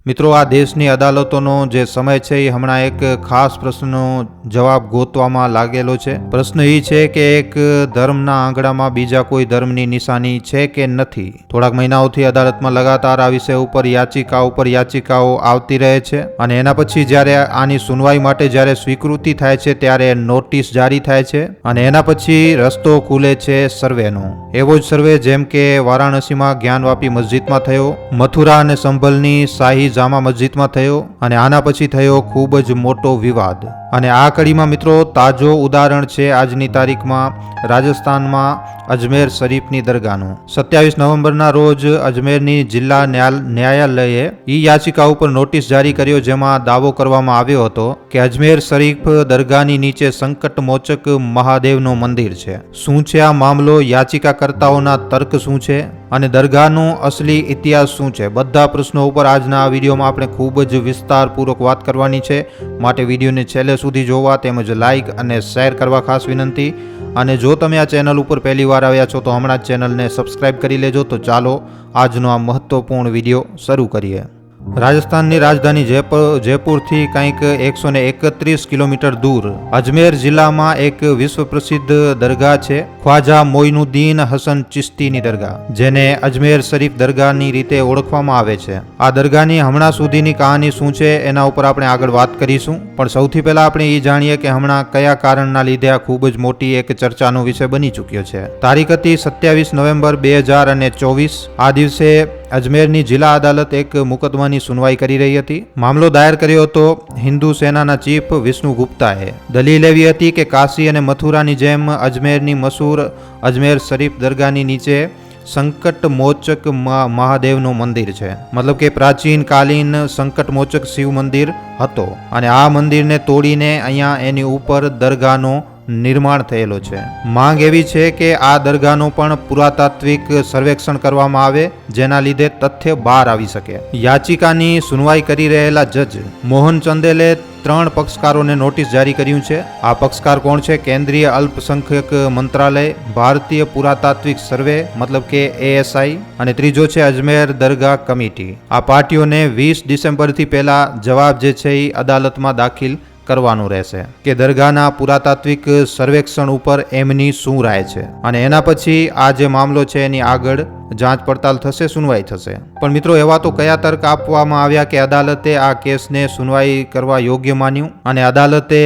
મિત્રો, આ દેશની અદાલતોનો જે સમય છે એ હમણાં એક ખાસ પ્રશ્નનો જવાબ ગોતવામાં લાગેલો છે. પ્રશ્ન એ છે કે એક ધર્મના આંગણામાં બીજા કોઈ ધર્મની નિશાની છે કે નથી. થોડાક મહિનાઓથી અદાલતમાં લગાતાર આ વિષય ઉપર યાચિકાઓ આવતી રહે છે અને એના પછી જ્યારે આની સુનવાઈ માટે જ્યારે સ્વીકૃતિ થાય છે ત્યારે નોટિસ જારી થાય છે અને એના પછી રસ્તો ખુલે છે સર્વેનો. એવો જ સર્વે જેમ કે વારાણસીમાં જ્ઞાનવાપી મસ્જિદમાં થયો, મથુરા અને સંભલની શાહી જામા મસ્જિદમાં થયો અને આના પછી થયો ખૂબ જ મોટો વિવાદ. અને આ કડીમાં મિત્રો તાજો ઉદાહરણ છે આજની તારીખમાં રાજસ્થાનમાં અજમેર શરીફની દરગાહનું. 27 નવેમ્બરના રોજ અજમેરની જિલ્લા ન્યાયાલયે ઈ યાચિકા ઉપર નોટિસ જારી કર્યો, જેમાં દાવો કરવામાં આવ્યો હતો કે અજમેર શરીફ દરગાહની નીચે સંકટમોચક મહાદેવનું મંદિર છે. શું છે આ મામલો, યાચિકાકર્તાઓના તર્ક શું છે અને દરગાહનો અસલી ઇતિહાસ શું છે, બધા પ્રશ્નો ઉપર આજના આ વિડીયોમાં આપણે ખૂબ જ વિસ્તારપૂર્વક વાત કરવાની છે. માટે વિડીયોને છેલ્લે સુધી જોવા તેમજ લાઇક અને શેર કરવા ખાસ વિનંતી. અને જો તમે આ ચેનલ ઉપર પહેલી વાર આવ્યા છો તો હમણાં જ ચેનલને સબસ્ક્રાઇબ કરી લેજો. તો ચાલો આજનો આ મહત્વપૂર્ણ વિડીયો શરૂ કરીએ. રાજસ્થાનની રાજધાની જયપુરથી કંઈક 131 કિલોમીટર દૂર અજમેર જિલ્લામાં એક વિશ્વ પ્રસિદ્ધ દરગાહ છે, ખ્વાજા મોઇનુદ્દીન હસન ચિશ્તીની દરગાહ, જેને અજમેર શરીફ દરગાહની રીતે ઓળખવામાં આવે છે. આ દરગાહની હમણાં સુધીની કહાની શું છે એના ઉપર આપણે આગળ વાત કરીશું, પણ સૌથી પહેલા આપણે એ જાણીએ કે હમણાં કયા કારણના લીધે આ ખૂબ જ મોટી એક ચર્ચાનો વિષય બની ચૂક્યો છે. તારીખ હતી 27 નવેમ્બર 2024. આ દિવસે અજમેરની જિલ્લા અદાલત એક મુકદમાની સુનવાઈ કરી રહી હતી. મામલો દાયર કર્યો હતો હિન્દુ સેનાના ચીફ વિષ્ણુ ગુપ્તાએ. દલીલ એવી હતી કે કાશી અને મથુરાની જેમ અજમેરની મશહૂર અજમેર શરીફ દરગાહની નીચે સંકટમોચક મહાદેવનું મંદિર છે. મતલબ કે પ્રાચીન કાલીન સંકટમોચક શિવ મંદિર હતો અને આ મંદિરને તોડીને અહીંયા એની ઉપર દરગાહનો નિર્માણ થયેલો છે. માંગ એવી છે કે આ દરગાહનું પણ પુરાતાત્વિક સર્વેક્ષણ કરવામાં આવે, જેના લીધે તથ્ય બહાર આવી શકે. યાચિકાની સુનવાઈ કરી રહેલા જજ મોહન ચંદેલે 3 પક્ષકારોને નોટિસ જારી કર્યું છે. આ પક્ષકાર કોણ છે? કેન્દ્રીય અલ્પસંખ્યક મંત્રાલય, ભારતીય પુરાતાત્વિક સર્વે મતલબ કે ASI અને ત્રીજો છે અજમેર દરગાહ કમિટી. આ પાર્ટીઓને 20 ડિસેમ્બરથી પહેલા જવાબ જે છે એ અદાલતમાં દાખલ કરવાનું રહેશે કે દરગાહના પુરાતાત્વિક સર્વેક્ષણ ઉપર એમની શું રાય છે અને એના પછી આ જે મામલો છે એની આગળ જાંચ પડતાલ થશે, સુનવાઈ થશે. પણ મિત્રો, એવા તો કયા તર્ક આપવામાં આવ્યા કે અદાલતે આ કેસને સુનવાઈ કરવા યોગ્ય માન્યું અને અદાલતે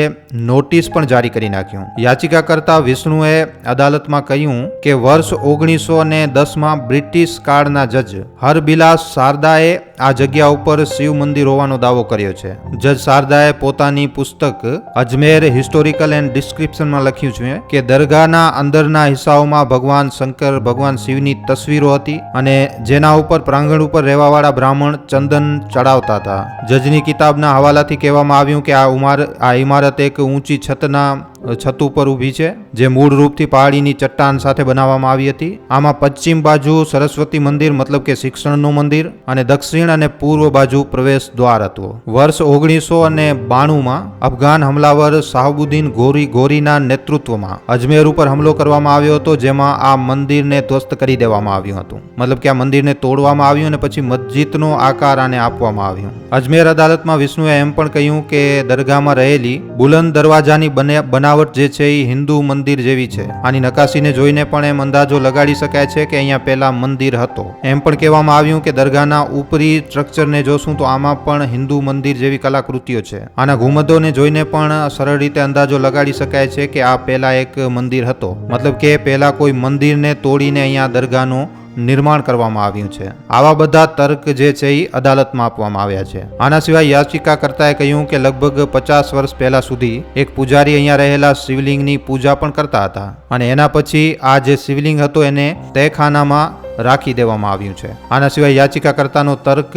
નોટિસ પણ જારી કરી નાખ્યું. યાચિકાકર્તા વિષ્ણુએ અદાલતમાં કહ્યું કે વર્ષ 1910માં બ્રિટિશ કાળના જજ હરબિલાસ શારદાએ આ જગ્યા ઉપર શિવ મંદિર હોવાનો દાવો કર્યો છે. જજ શારદાએ પોતાની પુસ્તક અજમેર હિસ્ટોરિકલ એન્ડ ડિસ્ક્રિપ્શનમાં લખ્યું છે કે દરગાહના અંદરના હિસ્સાઓમાં ભગવાન શંકર, ભગવાન શિવની તસવીરો હતી અને જેના ઉપર પ્રાંગણ ઉપર રહેવાવાળા બ્રાહ્મણ ચંદન ચડાવતા હતા. જજની કિતાબના હવાલાથી કહેવામાં આવ્યું કે આ ઇમારત એક ઊંચી છત ઉપર ઊભી છે, જે મૂળ રૂપથી પહાડીની ચટ્ટાન સાથે બનાવવામાં આવી હતી. આમાં પશ્ચિમ બાજુ સરસ્વતી મંદિર મતલબ કે શિક્ષણનું મંદિર અને દક્ષિણ અને પૂર્વ બાજુ પ્રવેશ દ્વાર હતું. વર્ષ 1992માં અફઘાન હમલાવર શાહબુદ્દીન ગોરીના નેતૃત્વમાં અજમેર ઉપર હુમલો કરવામાં આવ્યો હતો, જેમાં આ મંદિરને ધ્વસ્ત કરી દેવામાં આવ્યું હતું. મતલબ કે આ મંદિરને તોડવામાં આવ્યું અને પછી મસ્જિદનો આકાર આને આપવામાં આવ્યો. અજમેર અદાલતમાં વિષ્ણુએ એમ પણ કહ્યું કે દરગાહમાં રહેલી બુલંદ દરવાજાની બનાવટ જે છે એ હિન્દુ મંદિર જેવી છે. આની નકાશીને જોઈને પણ એમ અંદાજો લગાડી શકાય છે કે અહીંયા પહેલા મંદિર હતો. એમ પણ કહેવામાં આવ્યું કે દરગાહના ઉપરી સ્ટ્રક્ચરને જોશું તો આમાં પણ હિન્દુ મંદિર જેવી કલાકૃતિઓ છે. આના ઘુમદોને જોઈને પણ સરળ રીતે અંદાજો લગાડી શકાય છે કે આ પહેલા એક મંદિર હતો. મતલબ કે પહેલા કોઈ મંદિરને તોડીને અહીંયા દરગાહનું નિર્માણ કરવામાં આવ્યું છે. આવા બધા તર્ક જે છે એ અદાલતમાં આપવામાં આવ્યા છે. આના સિવાય યાચિકાકર્તાએ કહ્યું કે લગભગ 50 વર્ષ પહેલા સુધી એક પૂજારી અહીંયા રહેલા શિવલિંગની પૂજા પણ કરતા હતા અને એના પછી આ જે શિવલિંગ હતો એને તહેખાનામાં રાખી દેવામાં આવ્યું છે. આના સિવાય યાચિકાકર્તાનો તર્ક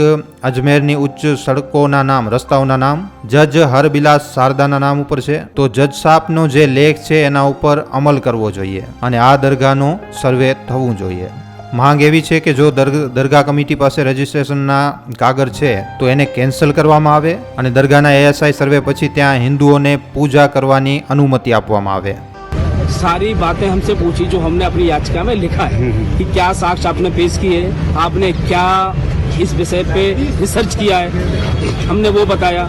અજમેરની ઉચ્ચ સડકોના નામ, રસ્તાઓના નામ જજ હરબિલાસ શારદાના નામ ઉપર છે. તો જજ સાહેબનો જે લેખ છે એના ઉપર અમલ કરવો જોઈએ અને આ દરગાહનો સર્વે થવું જોઈએ. માંગ એવી છે કે જો દરગાહ કમિટી પાસે રજીસ્ટ્રેશનના કાગળ છે તો એને કેન્સલ કરવામાં આવે અને દરગાહના ASI સર્વે પછી ત્યાં હિન્દુઓને પૂજા કરવાની અનુમતિ આપવામાં આવે. सारी बातें हमसे पूछी जो हमने अपनी याचिका में लिखा है कि क्या साक्ष्य आपने पेश किए, आपने क्या इस विषय पे रिसर्च किया है, हमने वो बताया,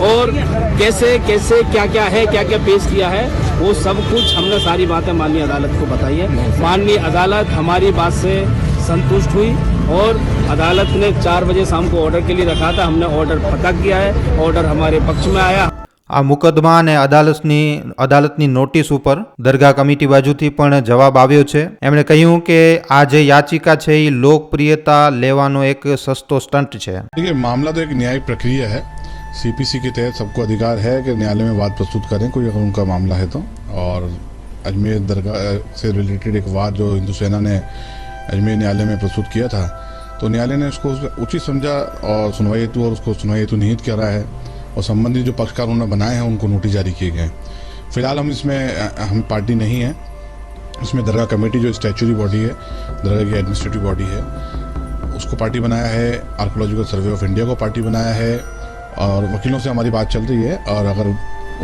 और कैसे कैसे क्या क्या है, क्या क्या पेश किया है, वो सब कुछ हमने सारी बातें माननीय अदालत को बताई है। माननीय अदालत हमारी बात से संतुष्ट हुई और अदालत ने 4 बजे शाम को ऑर्डर के लिए रखा था, हमने ऑर्डर पता किया है, ऑर्डर हमारे पक्ष में आया। આ મુકદ્દમા અને અદાલતની નોટિસ ઉપર દરગાહ કમિટી બાજુથી પણ જવાબ આવ્યો છે। એમણે કહ્યું કે આ જે યાચિકા છે એ લોકપ્રિયતા લેવાનો એક સસ્તો સ્ટન્ટ છે। देखिए, मामला तो एक न्यायिक प्रक्रिया है। सीपीसी के तहत सबको अधिकार है कि न्यायालय में वाद प्रस्तुत करें कोई अगर उनका मामला है तो। और अजमेर दरगाह से रिलेटेड एक वाद जो हिंदू सेना ने अजमेर न्यायालय में प्रस्तुत किया था, तो न्यायालय ने उसको उचित समझा और सुनवाई हेतु और उसको सुनवाई हेतु निहित करा है, और संबंधित जो पक्षकार उन्होंने बनाए हैं उनको नोटिस जारी किए गए हैं। फिलहाल हम पार्टी नहीं है इसमें। दरगाह कमेटी जो स्टैच्यूटरी बॉडी है, दरगाह की एडमिनिस्ट्रेटिव बॉडी है, उसको पार्टी बनाया है। आर्कोलॉजिकल सर्वे ऑफ इंडिया को पार्टी बनाया है, और वकीलों से हमारी बात चल रही है, और अगर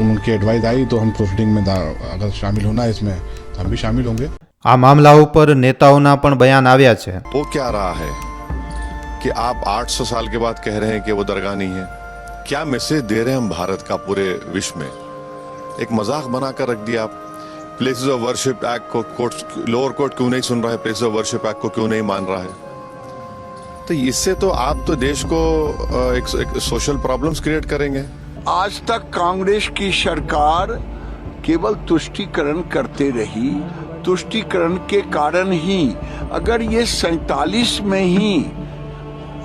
उनकी एडवाइस आई तो हम प्रोसीडिंग में अगर शामिल होना है इसमें तो हम भी शामिल होंगे। આ મામલા ઉપર નેતાઓના પણ બયાન આવ્યા છે। हो क्या रहा है कि आप 800 साल के बाद कह रहे हैं कि वो दरगाह नहीं है? क्या मैसेज दे रहे हैं हम भारत का पूरे विश्व में? एक मजाक बनाकर रख दिया आप। प्लेसेस ऑफ वर्शिप एक्ट को कोर्ट, लोअर कोर्ट क्यों नहीं सुन रहा है? प्लेसेस ऑफ वर्शिप एक्ट को क्यों नहीं मान रहा है? तो इससे तो आप तो देश को एक सोशल प्रॉब्लम्स क्रिएट करेंगे। आज तक कांग्रेस की सरकार केवल तुष्टीकरण करते रही। तुष्टीकरण के कारण ही अगर ये 47 में ही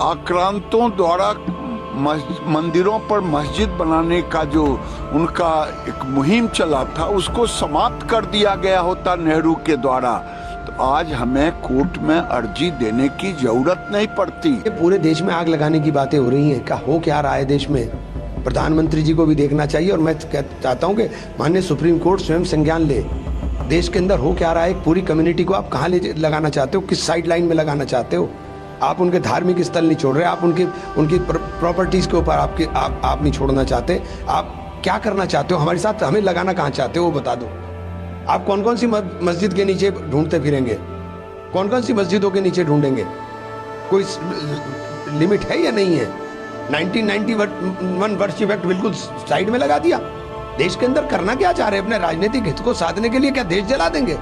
आक्रांतों द्वारा मंदिरों पर मस्जिद बनाने का जो उनका एक मुहिम चला था उसको समाप्त कर दिया गया होता नेहरू के द्वारा, तो आज हमें कोर्ट में अर्जी देने की जरूरत नहीं पड़ती। पूरे देश में आग लगाने की बातें हो रही हैं, क्या हो क्या रहा है देश में, प्रधानमंत्री जी को भी देखना चाहिए। और मैं चाहता हूं कि माननीय सुप्रीम कोर्ट स्वयं संज्ञान ले। देश के अंदर हो क्या रहा है, एक पूरी कम्युनिटी को आप कहाँ ले लगाना चाहते हो, किस साइड लाइन में लगाना चाहते हो? आप उनके धार्मिक स्थल नहीं छोड़ रहे, आप उनकी प्रॉपर्टीज के ऊपर आप नहीं छोड़ना चाहते। आप क्या करना चाहते हो हमारे साथ, हमें लगाना कहाँ चाहते हो वो बता दो। आप कौन कौन सी मस्जिद के नीचे ढूंढते फिरेंगे, कौन कौन सी मस्जिदों के नीचे ढूंढेंगे? कोई लिमिट है या नहीं है? 1991 वर्शिप एक्ट बिल्कुल साइड में लगा दिया। देश के अंदर करना क्या चाह रहे हैं? अपने राजनीतिक हित को साधने के लिए क्या देश जला देंगे?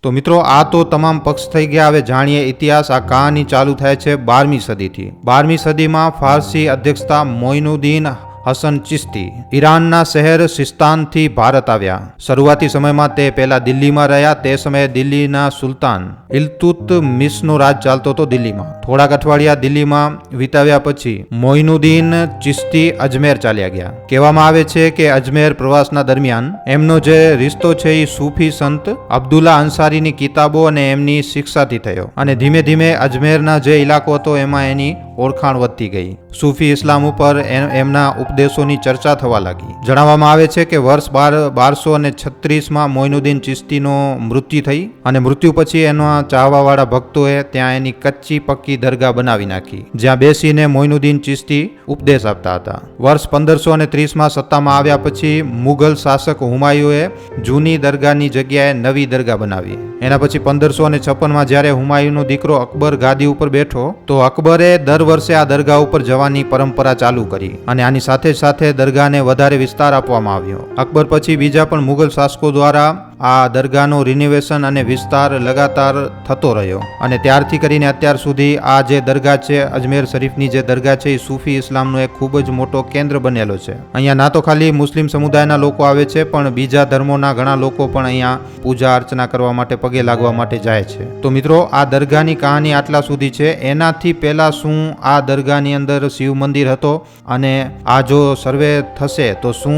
તો મિત્રો, આ તો તમામ પક્ષ થઈ ગયા। હવે જાણીએ ઇતિહાસ। આ કહાની ચાલુ થાય છે 12મી સદીથી। 12મી સદીમાં ફારસી અધ્યક્ષતા મોઇનુદ્દીન હસન ચિશ્તી ઈરાનના શહેર સિસ્તાનથી ભારત આવ્યા। શરૂઆતી સમયમાં તે પહેલા દિલ્હીમાં રહ્યા। તે સમયે દિલ્હીના સુલતાન ઇલ્તુત્મિશનો રાજ ચાલતો હતો દિલ્હીમાં। થોડાક અઠવાડિયા દિલ્હીમાં વિતાવ્યા પછી મોઇનુદ્દીન ચિશ્તી અજમેર ચાલ્યા ગયા। કહેવામાં આવે છે કે અજમેર પ્રવાસના દરમિયાન એમનો જે રિશ્તો છે એ સૂફી સંત અબ્દુલ્લા અંસારીની કિતાબો અને એમની શિક્ષાથી થયો, અને ધીમે ધીમે અજમેરના જે ઇલાકો હતો એમાં એની ઓળખાણ વધતી ગઈ। સૂફી ઇસ્લામ ઉપર એમના ઉપદેશોની ચર્ચા થવા લાગી। જણાવવામાં આવે છે કે વર્ષ 1236માં મોઇનુદ્દીન ચિશ્તીનો મૃત્યુ થઈ, અને મૃત્યુ પછી એના ચાહવાવાળા ભક્તોએ ત્યાં એની કચ્ચી પક્કી દરગાહ બનાવી નાખી, જ્યાં બેસીને મોઇનુદ્દીન ચિશ્તી ઉપદેશ આપતા હતા। વર્ષ 1530માં સત્તામાં આવ્યા પછી મુગલ શાસક હુમાયુએ જૂની દરગાહની જગ્યાએ નવી દરગાહ બનાવી। એના પછી 1556માં જ્યારે હુમાયુનો દીકરો અકબર ગાદી ઉપર બેઠો તો અકબરે દર વર્ષે આ દરગાહ ઉપર જવાની પરંપરા ચાલુ કરી, અને આની સાથે સાથે દરગાહને વધારે વિસ્તાર આપવામાં આવ્યો। અકબર પછી બીજા પણ મુગલ શાસકો દ્વારા આ દરગાહનો રિનોવેશન અને વિસ્તાર લગાતાર થતો રહ્યો, અને ત્યારથી કરીને અત્યાર સુધી આ જે દરગાહ છે અજમેર શરીફની જે દરગાહ છે એ સૂફી ઇસ્લામનો એક ખૂબ જ મોટો કેન્દ્ર બનેલો છે। અહીંયા ના તો ખાલી મુસ્લિમ સમુદાયના લોકો આવે છે, પણ બીજા ધર્મોના ઘણા લોકો પણ અહીંયા પૂજા અર્ચના કરવા માટે, પગે લાગવા માટે જાય છે। તો મિત્રો, આ દરગાહની કહાની આટલા સુધી છે। એનાથી પહેલા શું આ દરગાહની અંદર શિવ મંદિર હતો, અને આ જો સર્વે થશે તો શું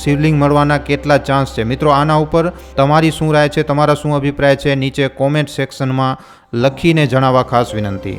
શિવલિંગ મળવાના કેટલા ચાન્સ છે? મિત્રો, આના ઉપર તમારી શું રાય છે, તમારા શું અભિપ્રાય છે, નીચે કોમેન્ટ સેક્શનમાં લખીને જણાવવા ખાસ વિનંતી।